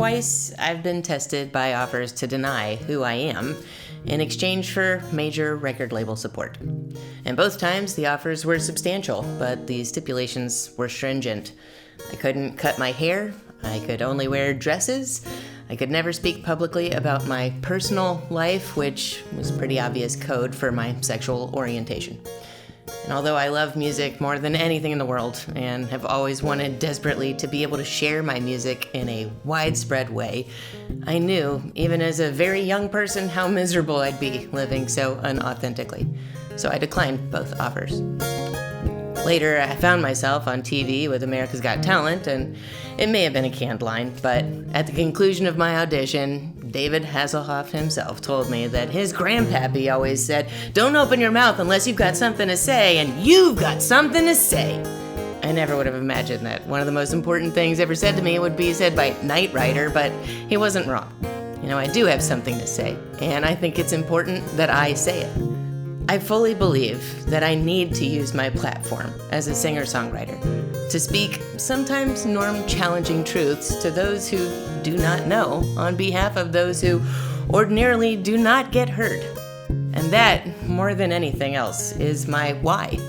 twice I've been tested by offers to deny who I am in exchange for major record label support. And both times the offers were substantial, but the stipulations were stringent. I couldn't cut my hair, I could only wear dresses, I could never speak publicly about my personal life, which was pretty obvious code for my sexual orientation. And although I love music more than anything in the world and have always wanted desperately to be able to share my music in a widespread way, I knew, even as a very young person, how miserable I'd be living so unauthentically. So I declined both offers. Later, I found myself on TV with America's Got Talent, and it may have been a canned line, but at the conclusion of my audition, David Hasselhoff himself told me that his grandpappy always said, "Don't open your mouth unless you've got something to say, and you've got something to say." I never would have imagined that one of the most important things ever said to me would be said by Knight Rider, but he wasn't wrong. You know, I do have something to say, and I think it's important that I say it. I fully believe that I need to use my platform as a singer-songwriter to speak sometimes norm-challenging truths to those who do not know on behalf of those who ordinarily do not get heard. And that, more than anything else, is my why.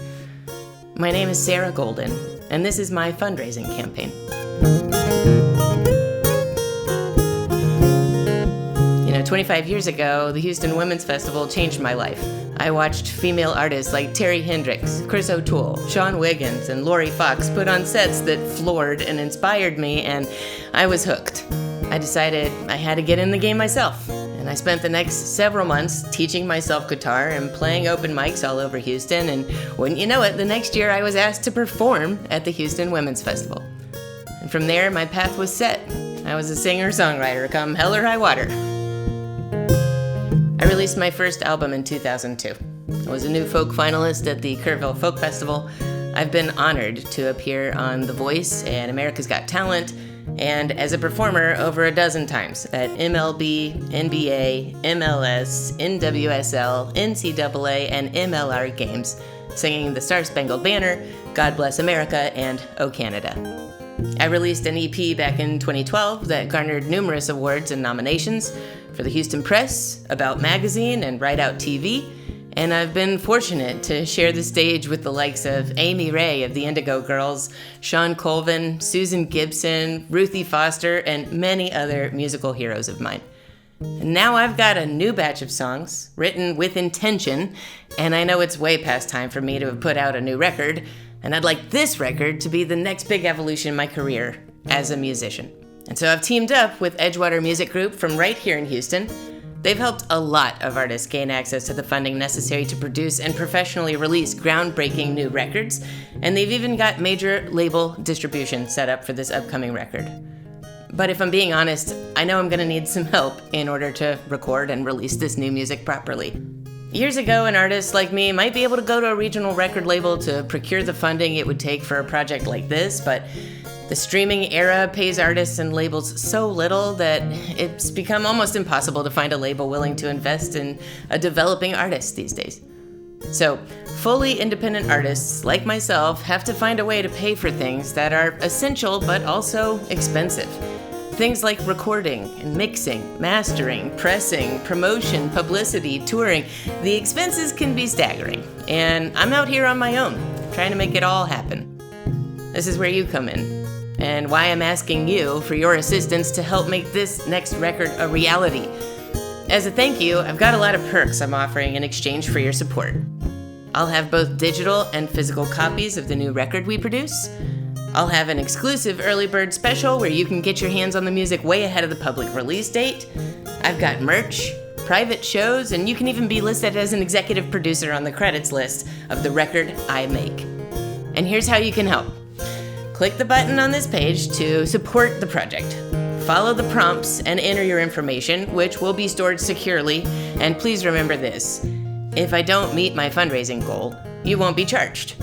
My name is Sarah Golden, and this is my fundraising campaign. 25 years ago, the Houston Women's Festival changed my life. I watched female artists like Terry Hendricks, Chris O'Toole, Sean Wiggins, and Lori Fox put on sets that floored and inspired me, and I was hooked. I decided I had to get in the game myself, and I spent the next several months teaching myself guitar and playing open mics all over Houston, and wouldn't you know it, the next year I was asked to perform at the Houston Women's Festival. And from there, my path was set. I was a singer-songwriter come hell or high water. I released my first album in 2002. I was a new folk finalist at the Kerrville Folk Festival. I've been honored to appear on The Voice and America's Got Talent, and as a performer over a dozen times at MLB, NBA, MLS, NWSL, NCAA, and MLR games, singing the Star Spangled Banner, God Bless America, and O Canada. I released an EP back in 2012 that garnered numerous awards and nominations for the Houston Press, About Magazine, and Ride Out TV, and I've been fortunate to share the stage with the likes of Amy Ray of the Indigo Girls, Sean Colvin, Susan Gibson, Ruthie Foster, and many other musical heroes of mine. And now I've got a new batch of songs written with intention, and I know it's way past time for me to have put out a new record, and I'd like this record to be the next big evolution in my career as a musician. And so I've teamed up with Edgewater Music Group from right here in Houston. They've helped a lot of artists gain access to the funding necessary to produce and professionally release groundbreaking new records, and they've even got major label distribution set up for this upcoming record. But if I'm being honest, I know I'm gonna need some help in order to record and release this new music properly. Years ago, an artist like me might be able to go to a regional record label to procure the funding it would take for a project like this, but the streaming era pays artists and labels so little that it's become almost impossible to find a label willing to invest in a developing artist these days. So, fully independent artists like myself have to find a way to pay for things that are essential but also expensive. Things like recording and mixing, mastering, pressing, promotion, publicity, touring. The expenses can be staggering, and I'm out here on my own, trying to make it all happen. This is where you come in, and why I'm asking you for your assistance to help make this next record a reality. As a thank you, I've got a lot of perks I'm offering in exchange for your support. I'll have both digital and physical copies of the new record we produce. I'll have an exclusive early bird special where you can get your hands on the music way ahead of the public release date. I've got merch, private shows, and you can even be listed as an executive producer on the credits list of the record I make. And here's how you can help. Click the button on this page to support the project. Follow the prompts and enter your information, which will be stored securely. And please remember this: if I don't meet my fundraising goal, you won't be charged.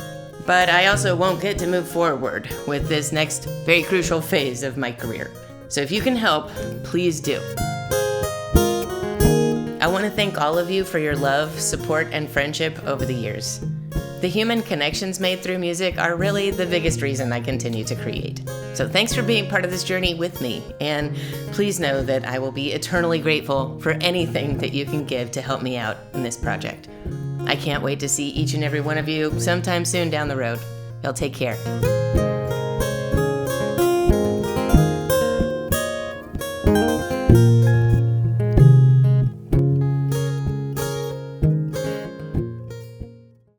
But I also won't get to move forward with this next very crucial phase of my career. So if you can help, please do. I want to thank all of you for your love, support, and friendship over the years. The human connections made through music are really the biggest reason I continue to create. So thanks for being part of this journey with me, and please know that I will be eternally grateful for anything that you can give to help me out in this project. I can't wait to see each and every one of you sometime soon down the road. Y'all take care.